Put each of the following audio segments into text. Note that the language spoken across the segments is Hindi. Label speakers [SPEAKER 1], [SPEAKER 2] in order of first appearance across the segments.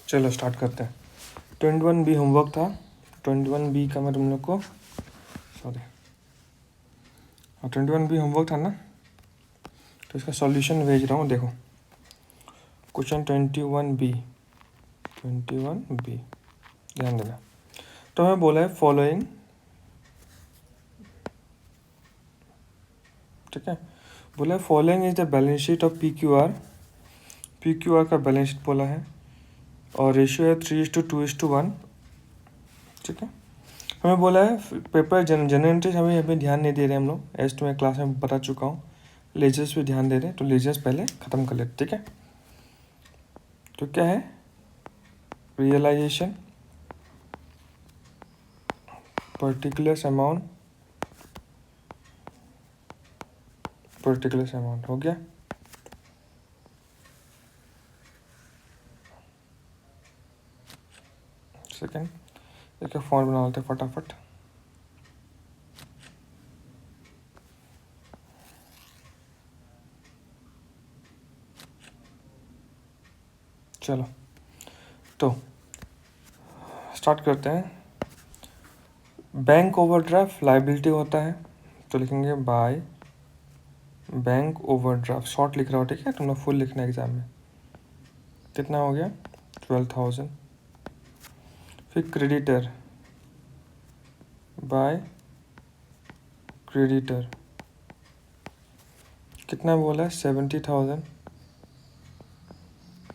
[SPEAKER 1] चलो स्टार्ट करते हैं। 21B होमवर्क था। 21B का मैं तुम लोग को सॉरी 21B होमवर्क था ना, तो इसका सॉल्यूशन भेज रहा हूँ। देखो क्वेश्चन 21B ध्यान देना। तो हमें बोला है फॉलोइंग, ठीक है। बोला है following is the balance sheet of PQR का बैलेंस शीट बोला है और रेशियो है 3:2:1, ठीक है। हमें बोला है पेपर जनरल एंट्रीज हमें अभी ध्यान नहीं दे रहे हम लोग, एस्ट में क्लास में बता चुका हूँ। लेजर्स पे ध्यान दे रहे हैं, तो लेजर्स पहले ख़त्म कर लेते, ठीक है। तो क्या है रियलाइजेशन पर्टिकुलर अमाउंट हो गया। सेकेंड एक फॉर्म बना लेते फटाफट। चलो तो स्टार्ट करते हैं। बैंक ओवरड्राफ्ट लाइबिलिटी होता है, तो लिखेंगे बाय बैंक ओवरड्राफ्ट, शॉर्ट लिख रहा हो, ठीक है। तुमने फुल लिखना है एग्जाम में। कितना हो गया 12,000। फिर क्रेडिटर बाय क्रेडिटर कितना बोला है 70,000,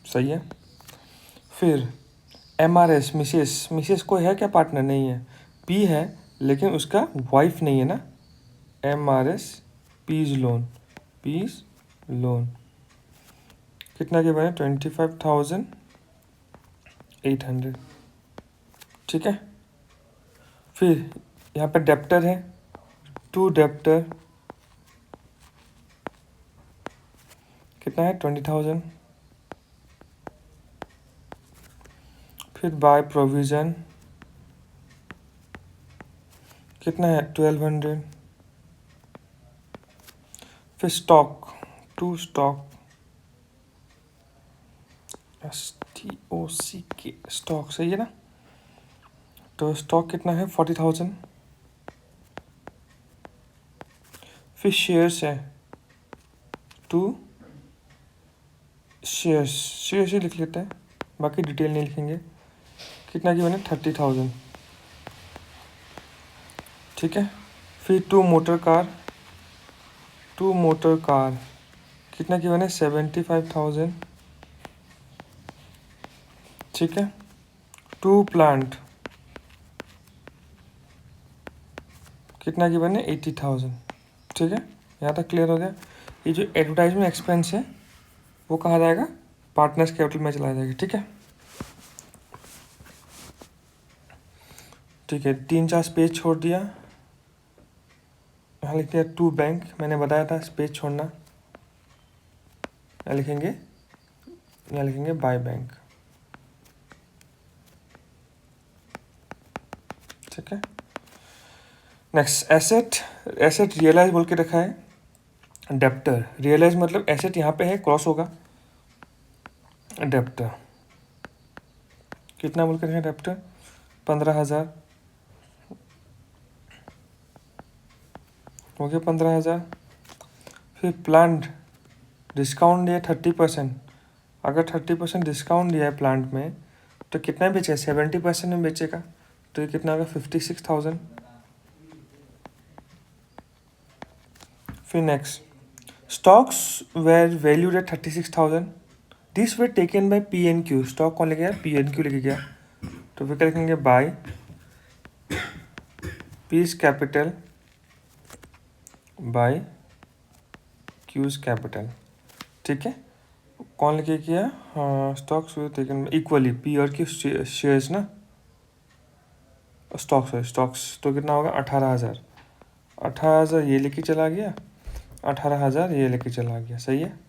[SPEAKER 1] सही है। फिर MRS मिसेस कोई है क्या पार्टनर, नहीं है। P है लेकिन उसका वाइफ नहीं है ना। MRS पीज लोन कितना के बने 25,800, ठीक है। फिर यहाँ पे डेप्टर है, टू डेप्टर कितना है 20,000। फिर बाय प्रोविज़न कितना है 1,200। फिर stock to stock STOCK stock, सही है ना। तो स्टॉक कितना है 40,000। फिर शेयर्स है टू शेयर्स ही लिख लेते हैं, बाकी डिटेल नहीं लिखेंगे। कितना की बने 30,000, ठीक है। फिर टू मोटर कार कितना की बने 75,000, ठीक है। टू प्लांट कितना की बने 80,000, ठीक है। यहाँ तक क्लियर हो गया। ये जो एडवर्टाइजमेंट एक्सपेंस है वो कहाँ जाएगा, पार्टनर्स कैपिटल में चला जाएगा, ठीक है। ठीक है 3-4 स्पेस छोड़ दिया। यहाँ लिख दिया टू बैंक, मैंने बताया था स्पेस छोड़ना। यहाँ लिखेंगे बाय बैंक, ठीक है। नेक्स्ट एसेट रियलाइज बोल के रखा है। डेप्टर रियलाइज मतलब एसेट यहाँ पे है, क्रॉस होगा। डेप्टर कितना बोल के रखा है, डेप्टर 15,000 हो गया 15,000। फिर प्लांट डिस्काउंट दिया 30%। अगर 30% डिस्काउंट दिया है प्लांट में तो कितना बेचेगा 70% में बेचेगा, तो ये कितना होगा 56,000। फिर next stocks were valued at 36,000, this way taken by PNQ। Stock कौन लेके गया, PNQ लेके गया। तो फिर क्या लिखेंगे by P's capital by Q's capital, ठीक है। कौन लेके किया, हाँ स्टॉक्स टेकन इक्वली पी और क्यू शेयर्स ना, स्टॉक्स तो कितना होगा 18,000 ये लेके चला गया, 18,000 ये लेके चला गया, सही है।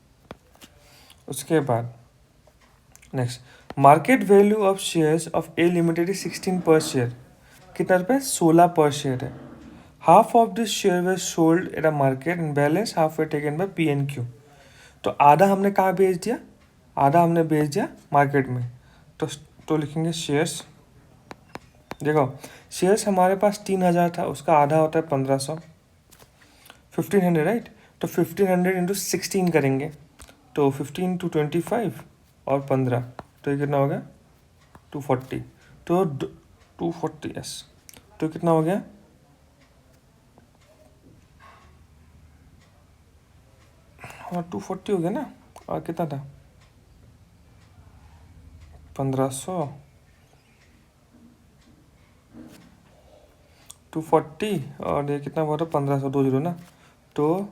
[SPEAKER 1] उसके बाद next market value of shares of A limited 16 पर शेयर, कितना रुपये 16 पर शेयर है। Half of this share way sold at a market and balance half way taken by PNQ। तो आधा हमने कहाँ बेच दिया, आधा हमने बेच दिया मार्केट में। तो तो लिखेंगे शेयर्स। देखो शेयर्स हमारे पास 3000 था, उसका आधा होता है 1500, 1500 राइट। तो 1500 इंटू 16 करेंगे, तो 15 टू 25 और 15, तो ये कितना हो गया 240। तो 240 यस, तो कितना हो गया हाँ 240 हो गया ना। और कितना था 1500, 240 और ये कितना हुआ था 1500, 20 ना, तो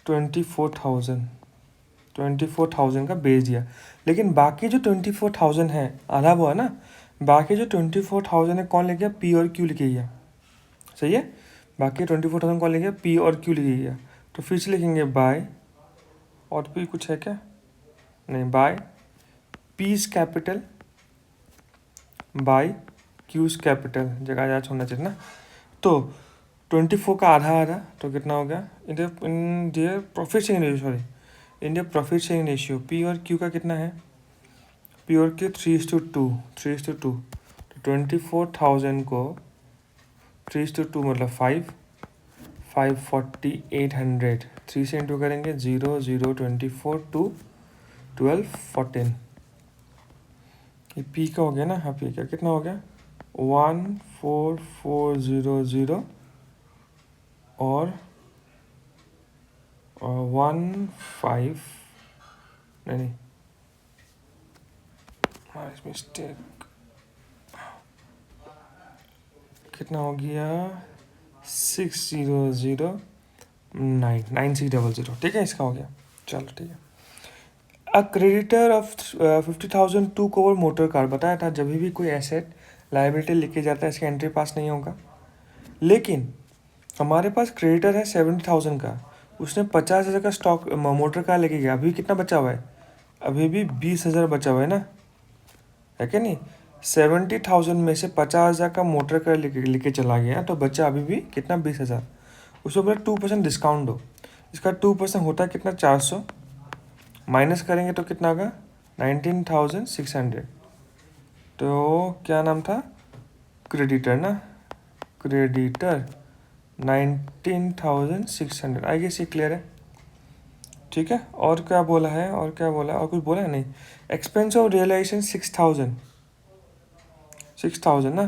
[SPEAKER 1] 24,000 का बेच दिया। लेकिन बाकी जो 24,000 है आधा वो है ना, बाकी जो 24,000 है कौन ले गया, पी और क्यू लेके गया, सही है। बाकी 24,000 कौन ले गया, पी और क्यू लेके गया। तो फिर से लिखेंगे बाय, और भी कुछ है क्या, नहीं, by P's capital by Q's capital, जगह जहाँ होना चाहिए ना। तो 24 का आधा आधा, तो कितना हो गया India profit sharing ratio, sorry India profit sharing ratio P और क्यू का कितना है, पी और क्यू 3:2, 3:2। तो 24,000 को 3:2 मतलब 540, 800, 3 से इंटू करेंगे 0 0 24 2 12 14। ये पी का हो गया ना, हाँ पी का कितना हो गया 14400 और 15 नहीं मिस्टेक, कितना हो गया 60099600, ठीक है इसका हो गया। चलो ठीक है। A creditor of 50,000 to cover motor car, बताया था जब भी कोई एसेट लाइबिलिटी लेके जाता है इसका एंट्री पास नहीं होगा। लेकिन हमारे पास क्रेडिटर है 70,000 का, उसने 50,000 का स्टॉक मोटर कार लेके गया, अभी कितना बचा हुआ है, अभी भी 20,000 बचा हुआ है ना, है क्या नहीं। 70,000 में से 50,000 का मोटर कार लेके चला गया, तो बचा अभी भी कितना 20,000। उसको बोला 2% डिस्काउंट दो, इसका 2% होता है कितना 400, माइनस करेंगे तो कितना होगा 19,600। तो क्या नाम था क्रेडिटर ना, क्रेडिटर 19,600, आई गेस ये क्लियर है, ठीक है। और क्या बोला है, और क्या बोला है, और कुछ बोला है नहीं। एक्सपेंस ऑफ रियलाइजेशन 6,000 ना,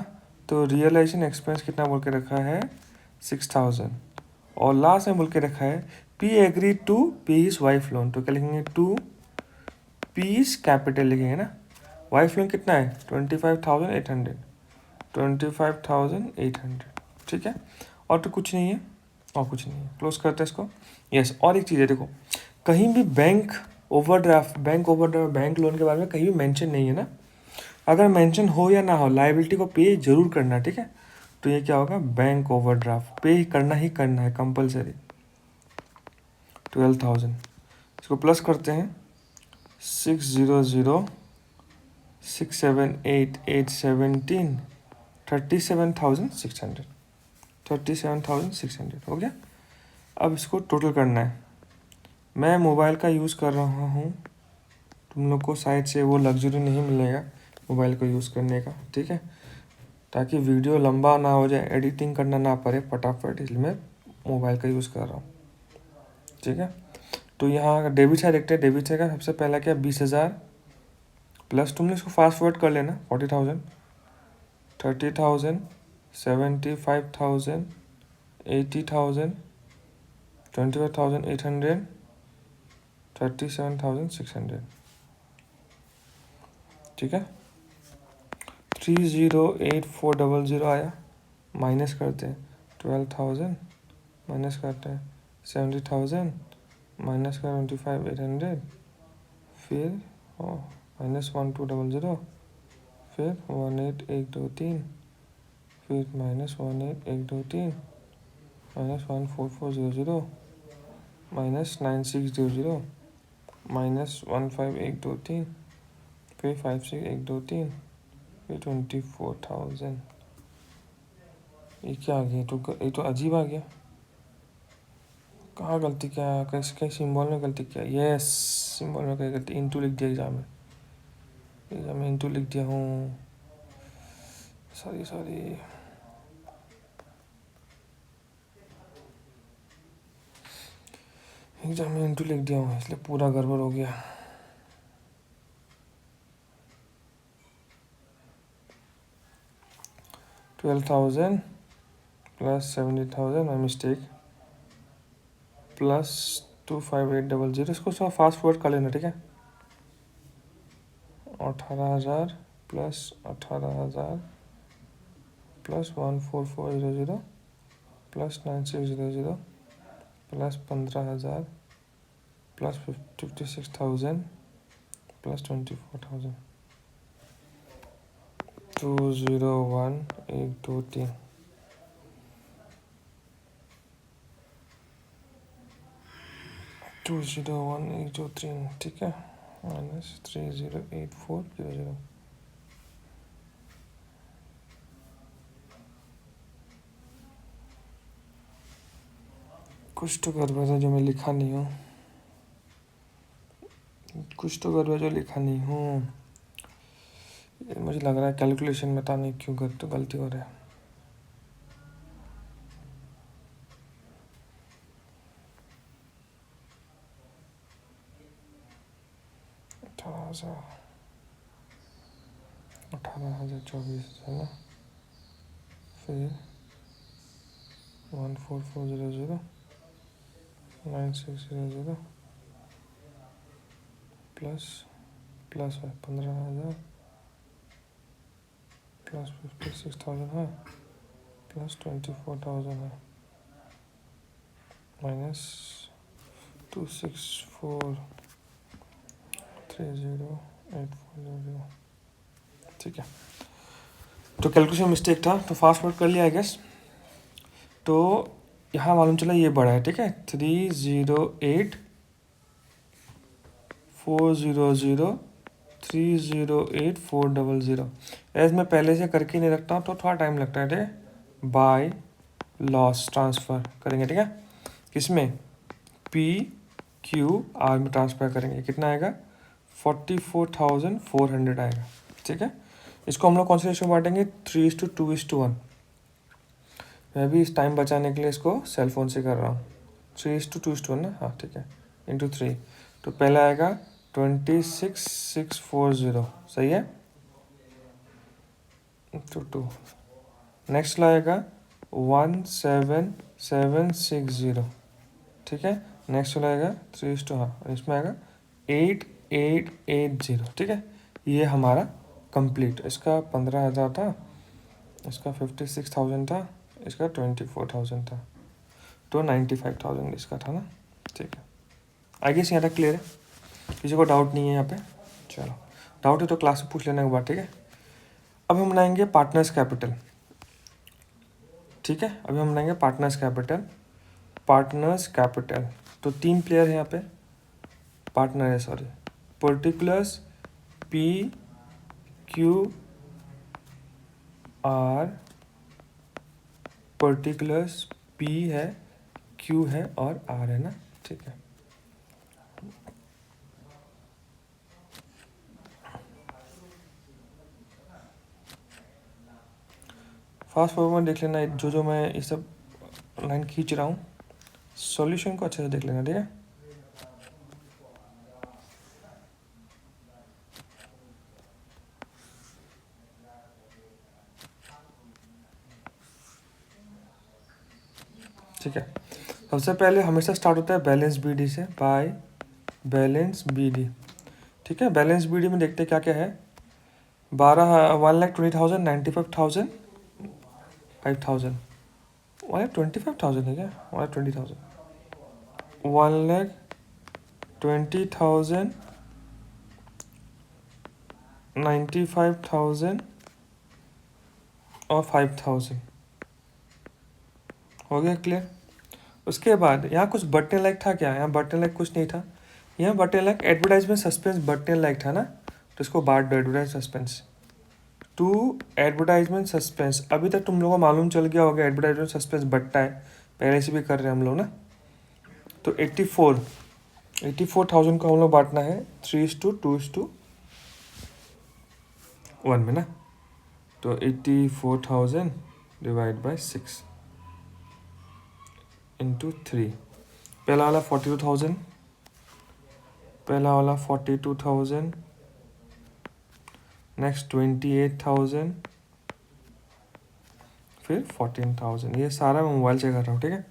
[SPEAKER 1] तो रियलाइजेशन एक्सपेंस कितना बोल के रखा है 6,000। और लास्ट में बोल के रखा है पी एग्री टू पे हिज वाइफ लोन, तो क्या लिखेंगे टू पीस कैपिटल लिखेंगे ना। वाइफ लोन कितना है 25,800, 25,800, ठीक है। और तो कुछ नहीं है, और कुछ नहीं है, क्लोज करते हैं इसको। यस, और एक चीज़ है देखो, कहीं भी बैंक ओवरड्राफ्ट बैंक लोन के बारे में कहीं भी मेंशन नहीं है ना। अगर मेंशन हो या ना हो, लाइबिलिटी को पे जरूर करना है, ठीक है। तो ये क्या होगा बैंक ओवरड्राफ्ट पे करना ही करना है कंपलसरी। 12,000, इसको प्लस करते हैं 600 678 37,600, 37,600 हो गया। अब इसको टोटल करना है। मैं मोबाइल का यूज़ कर रहा हूँ, तुम लोग को शायद से वो लग्जरी नहीं मिलेगा मोबाइल को यूज़ करने का, ठीक है, ताकि वीडियो लंबा ना हो जाए, एडिटिंग करना ना पड़े फटाफट, इसलिए मैं मोबाइल का यूज़ कर रहा हूँ, ठीक है। तो यहाँ डेबिट साइड देखते हैं, डेबिट साइड का सबसे पहला क्या 20,000 प्लस, तुमने इसको फास्ट फॉरवर्ड कर लेना 40,000, 30,000, 75,000, 80,000, 25,800, 37,600, ठीक है। 308400 आया, माइनस करते हैं 12,000, माइनस करते हैं 70,000, माइनस का 25,800, फिर माइनस 1200, फिर 18,123, फिर माइनस 18,123, माइनस 14400, माइनस 9600, माइनस 15,123, फिर 56,123, फिर 24,000। ये क्या आ गया, तो ये तो अजीब आ गया, कहाँ गलती क्या, कैसे सिंबल में गलती क्या, यस सिंबल में कहीं गलती, इंटू लिख दिया एग्जाम में इंटू लिख दिया हूँ, सॉरी एग्जाम में इंटू लिख दिया हूँ इसलिए पूरा गड़बड़ हो गया। $12,000 प्लस 70,000, माई मिस्टेक, प्लस 25800। इसको थोड़ा फास्ट फॉरवर्ड कर लेना, ठीक है। 18,000 plus 18,000 plus 14400 plus 9600 plus 15,000 plus 56,000 plus 24,000। 201,123 201,123, ठीक है, माइनस 308400। कुछ तो गड़बड़ है जो मैं लिखा नहीं हूँ, कुछ तो गड़बड़ जो लिखा नहीं हूँ। मुझे लग रहा है कैलकुलेशन में पता नहीं क्यों गलती हो रहा है। 18,024 है ना, फिर 14400 9600 प्लस 15,000 प्लस 56,000 है, प्लस 24,000 है, माइनस 264,30,840, ठीक है। तो कैलकुलेशन मिस्टेक था, तो फास्ट फॉरवर्ड कर लिया आई गेस। तो यहाँ मालूम चला ये बड़ा है, ठीक है, 308,400 308,400। एज मैं पहले से करके नहीं रखता हूँ तो थोड़ा टाइम लगता है, ठीक है। बाय लॉस ट्रांसफ़र करेंगे, ठीक है, किसमें, PQR में ट्रांसफ़र करेंगे, कितना आएगा, 44,400 आएगा, ठीक है। इसको हम लोग कौन से रेशो में बांटेंगे, 3:2:1। मैं भी इस टाइम बचाने के लिए इसको सेल फोन से कर रहा हूँ। 3:2:1 ना, हाँ ठीक है, इंटू 3। तो पहला आएगा 26,640, सही है, इंटू 2। नेक्स्ट लाएगा 17,760, ठीक है। नेक्स्ट लाएगा 3:, हाँ इसमें आएगा 8,880, ठीक है। ये हमारा कंप्लीट, इसका 15,000 था, इसका 56,000 था, इसका 24,000 था, तो 95,000 इसका था ना, ठीक है। आई गेस यहाँ तक क्लियर है, किसी को डाउट नहीं है यहाँ पे। चलो, डाउट है तो क्लास में पूछ लेने के बाद, ठीक है। अब हम बनाएंगे पार्टनर्स कैपिटल, ठीक है। अभी हम बनाएंगे पार्टनर्स कैपिटल। तो 3 प्लेयर है यहाँ पे, पार्टनर है, sorry, particulars PQR, particulars P है, Q है और R है ना, ठीक है। फास्ट फॉरवर्ड में देख लेना, जो मैं ये सब लाइन खींच रहा हूँ, सॉल्यूशन को अच्छे से देख लेना, ठीक है। ठीक है, सबसे पहले हमेशा स्टार्ट होता है बैलेंस BD से, बाय बैलेंस BD, ठीक है। बैलेंस BD में देखते हैं क्या क्या है, 1,20,000, 95,000, 5,000, 1,25,000 है क्या, 1,20,000, 1,20,000, 95,000 और 5,000, हो गया क्लियर। उसके बाद यहाँ कुछ बटने लाइक था क्या, यहाँ बटने लाइक कुछ नहीं था, यहाँ बटने लाइक एडवर्टाइजमेंट सस्पेंस बटने लाइक था ना, तो इसको बांट दो, advertise suspense to advertisement suspense. अभी तक तुम लोगों को मालूम चल गया होगा एडवर्टाइजमेंट सस्पेंस बटता है, पहले से भी कर रहे हैं हम लोग ना। तो 84,000 को हम लोग बांटना है 3:2:2, वन में ना, तो 84,000 डिवाइड बाय 6 इंटू 3। पहला वाला 42,000, पहला वाला 42,000, नेक्स्ट 28,000, फिर 14,000। ये सारा मैं मोबाइल से कर रहा हूँ, ठीक है।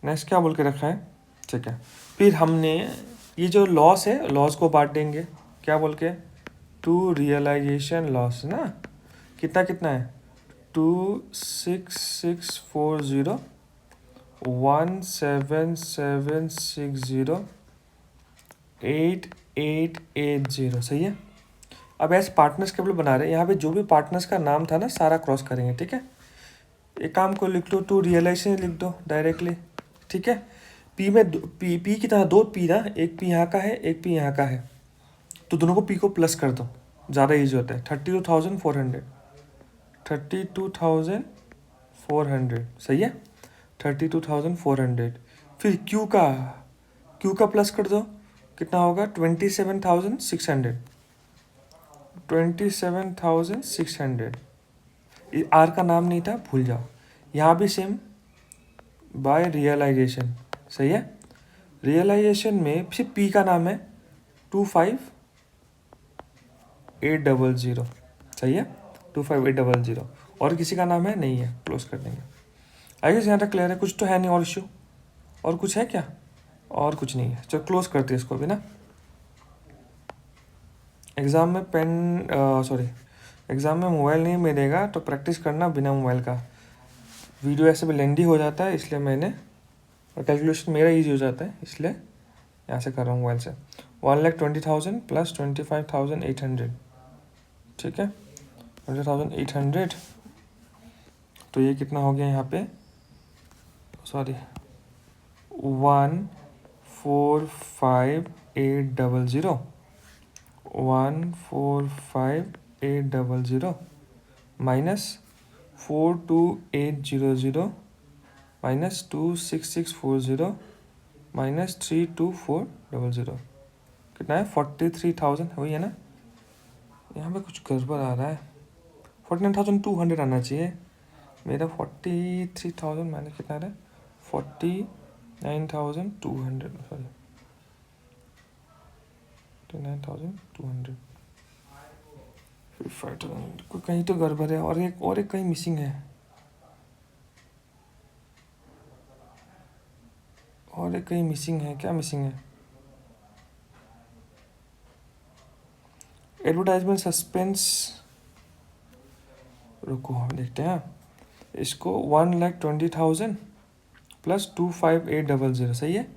[SPEAKER 1] नेक्स्ट क्या बोल के रखा है, ठीक है। फिर हमने ये जो लॉस है, लॉस को बांट देंगे, क्या बोल के, टू रियलाइजेशन लॉस ना, कितना कितना है, 26640, 17760, 8880, सही है। अब ऐसे पार्टनर्स केवल बना रहे हैं, यहाँ पे जो भी पार्टनर्स का नाम था ना सारा क्रॉस करेंगे, ठीक है। एक काम को लिख लो, टू रियलाइजेशन लिख दो डायरेक्टली, ठीक है। पी में पी की तरह दो पी ना, एक पी यहाँ का है, एक पी यहाँ का है, तो दोनों को पी को प्लस कर दो, ज़्यादा ईजी होता है। 32,400, 32,400, सही है, 32,400। फिर क्यू का प्लस कर दो, कितना होगा, 27,600, 27,600। आर का नाम नहीं था, भूल जाओ। यहाँ भी सेम बाय रियलाइजेशन, सही है। रियलाइजेशन में फिर पी का नाम है 25,800, सही है, 25,800। और किसी का नाम है नहीं है, क्लोज कर देंगे। आई गेस यहाँ तक क्लियर है, कुछ तो है नहीं और इश्यू, और कुछ है क्या, और कुछ नहीं है, चलो क्लोज करते हैं इसको भी ना। एग्ज़ाम में एग्ज़ाम में मोबाइल नहीं मिलेगा तो प्रैक्टिस करना बिना मोबाइल का। वीडियो ऐसे भी लेंदी हो जाता है, इसलिए मैंने, और कैलकुलेशन मेरा इजी हो जाता है, इसलिए यहाँ से कर रहा हूँ मोबाइल से। 1,20,000 प्लस 25,800, ठीक है, 20,800। तो ये कितना हो गया यहाँ पे, सॉरी, 145,800, 145,800 माइनस 42,800 माइनस 26640 माइनस 32400, कितना है, 43,000, वही है ना। यहाँ पे कुछ गड़बड़ आ रहा है, 49,200 आना चाहिए मेरा। 43,000 माइनस कितना आ रहा है, 49,200, सॉरी 49,200, 5,000। कहीं तो गड़बड़ है, और एक कहीं मिसिंग है, और एक कहीं मिसिंग है, क्या मिसिंग है, एडवर्टाइजमेंट सस्पेंस, रुको देखते हैं इसको। 1,20,000 प्लस 25,800, सही है,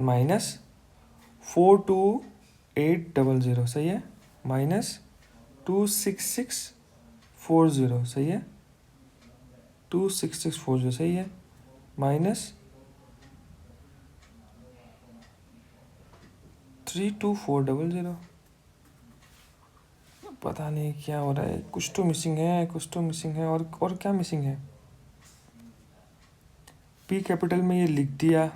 [SPEAKER 1] माइनस 42,800, सही है, माइनस 26640, सही है, 26640, सही है, माइनस 32400। पता नहीं क्या हो रहा है, कुछ तो मिसिंग है, कुछ तो मिसिंग है, और क्या मिसिंग है। पी कैपिटल में ये लिख दिया,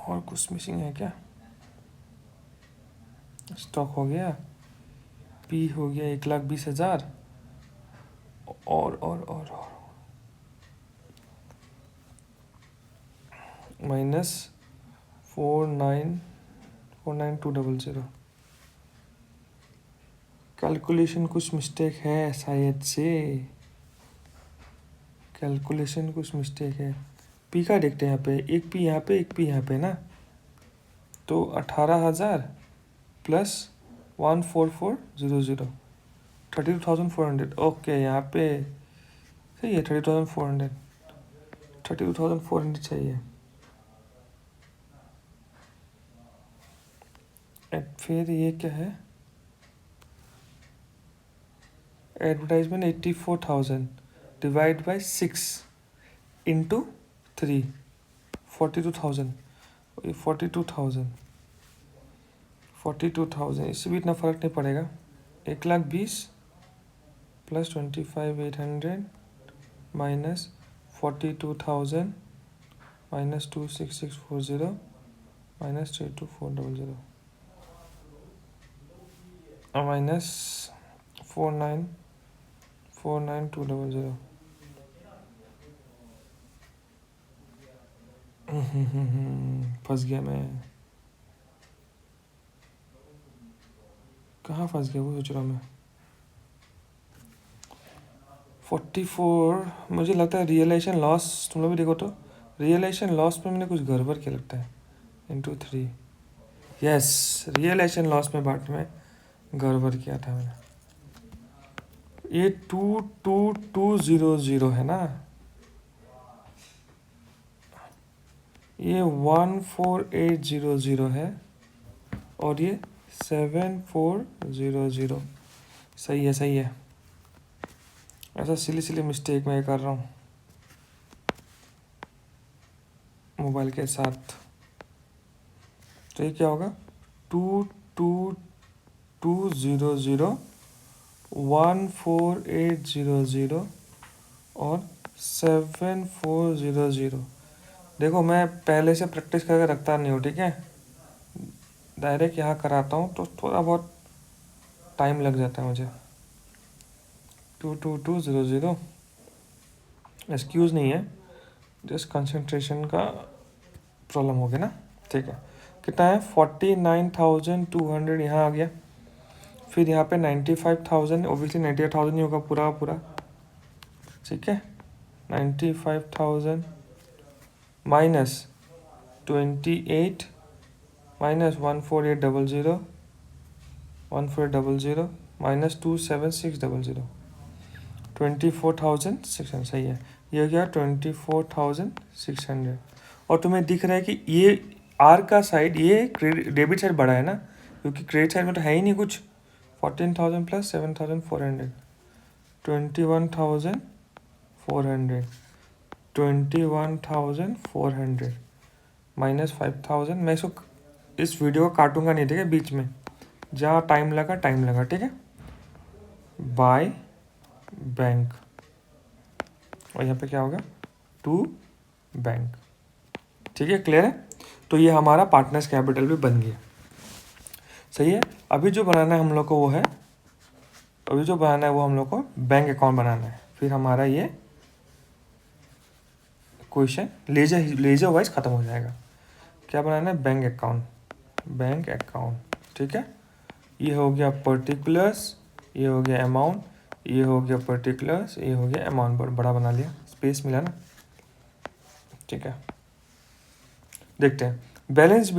[SPEAKER 1] और कुछ मिसिंग है क्या, स्टॉक हो गया, पी हो गया 1,20,000, और माइनस 49,200। कैलकुलेशन कुछ मिस्टेक है शायद से, कैलकुलेशन कुछ मिस्टेक है। पी का देखते हैं यहाँ पे, एक पी यहाँ पे, एक पी यहाँ पे ना, तो 18,000 प्लस 14400, 32,400, ओके यहाँ पे सही है, 32,400, 32,400 चाहिए। फिर ये क्या है, एडवर्टाइजमेंट 84,000 डिवाइड बाय 6 इंटू 3, 42,000, 42,000, इससे भी इतना फ़र्क नहीं पड़ेगा। 1,20,000 प्लस 25,800 माइनस 42,000 -26640 -32400 और -4949200। फंस गया मैं, कहाँ फंस गया वो सोच रहा हूँ मैं। 44 मुझे लगता है रियलाइजेशन लॉस, तुम लोग भी देखो तो रियलाइजेशन लॉस में मैंने कुछ गड़बड़ किया लगता है। इंटू 3, यस रियलाइजेशन लॉस में बाट में गड़बड़ किया था मैंने। ये 22200 है ना, ये 14800 है और ये 7400। सही है सही है। ऐसा सिली मिस्टेक मैं कर रहा हूँ मोबाइल के साथ। तो ये क्या होगा 22200 14800 और 7400। देखो मैं पहले से प्रैक्टिस करके रखता नहीं हूँ, ठीक है, डायरेक्ट यहाँ कराता हूँ तो थोड़ा बहुत टाइम लग जाता है मुझे। 22200 एक्सक्यूज़ नहीं है, जस्ट कंसंट्रेशन का प्रॉब्लम हो गया ना। ठीक है, कितना है 49,200 यहाँ आ गया। फिर यहाँ पे 95,000, ओबियसली 98,000 ही होगा पूरा पूरा, ठीक है। 95,000 माइनस 28 माइनस 14800 माइनस 27600 24,600। सही है, ये हो गया 24,600। और तुम्हें दिख रहा है कि ये आर का साइड, ये डेबिट साइड बड़ा है ना, क्योंकि क्रेडिट साइड में तो है ही नहीं कुछ। 14,000 प्लस 7,400 21,400 21,400 माइनस 5,000। मैं इसको इस वीडियो को काटूंगा नहीं, ठीक है, बीच में जहाँ टाइम लगा ठीक है। बाय बैंक, और यहाँ पे क्या होगा टू बैंक, ठीक है, क्लियर है। तो ये हमारा पार्टनर्स कैपिटल भी बन गया। सही है। अभी जो बनाना है हम लोग को वो है, अभी जो बनाना है वो हम लोग को बैंक अकाउंट बनाना है। फिर हमारा ये क्वेश्चन लेजर वाइज खत्म हो जाएगा। क्या बनाना है, बैंक अकाउंट, ठीक है। ये हो गया पर्टिकुलर्स, ये हो गया अमाउंट, ये हो गया पर्टिकुलर्स, ये हो गया अमाउंट। बड़ा बना लिया, स्पेस मिला ना, ठीक है। देखते हैं बैलेंस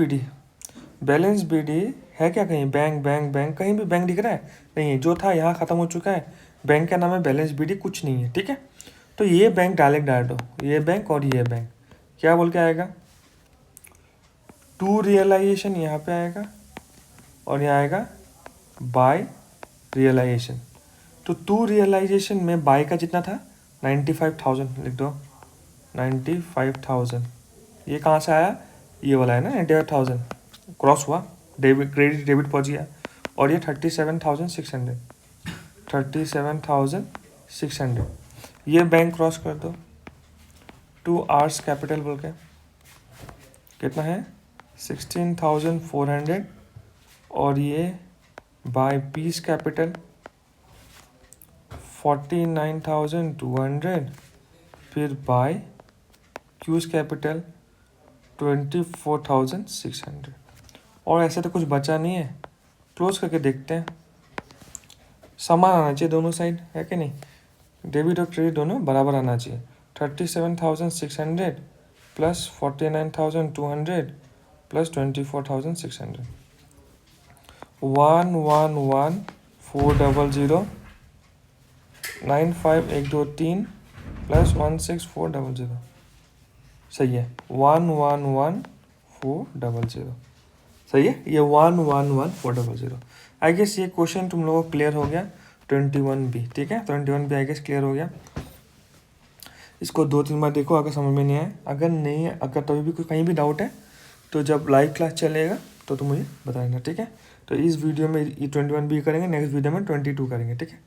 [SPEAKER 1] बीडी है क्या कहीं, बैंक कहीं भी बैंक दिख रहा है नहीं है, जो था यहाँ ख़त्म हो चुका है। बैंक का नाम है बैलेंस बीडी, कुछ नहीं है, ठीक है। तो ये बैंक डायरेक्ट डाल दो, ये बैंक और ये बैंक, क्या बोल के आएगा टू रियलाइजेशन, यहाँ पे आएगा और यहाँ आएगा बाय रियलाइजेशन। तो टू रियलाइजेशन में बाय का जितना था 95,000 लिख दो, 95,000। ये कहाँ से आया, ये वाला है ना 98,000, क्रॉस हुआ, डेबिट क्रेडिट डेबिट पहुँच गया। और ये 37,600 ये बैंक क्रॉस कर दो। 2 आवर्स कैपिटल बोल के कितना है 16,400 और ये बाय पीस कैपिटल 49,200, फिर बाय क्यूज कैपिटल 24,600। और ऐसे तो कुछ बचा नहीं है, क्लोज करके देखते हैं। समान आना चाहिए दोनों साइड, है कि नहीं, डेबिट और क्रेडिट दोनों बराबर आना चाहिए। 37,600 प्लस 49,200 प्लस 24,600 111,400 95,123 प्लस 16400। सही है 111,400। सही है, ये 111,400। आई गेस ये क्वेश्चन तुम लोगों को क्लियर हो गया। 21B, ठीक है, 21B आई गेस क्लियर हो गया। इसको 2-3 बार देखो, अगर समझ में नहीं आए, अगर नहीं है, अगर तभी भी कोई कहीं भी डाउट है तो जब लाइव क्लास चलेगा तो तुम मुझे बता देना, ठीक है। तो इस वीडियो में 21B करेंगे, नेक्स्ट वीडियो में 22 करेंगे, ठीक है।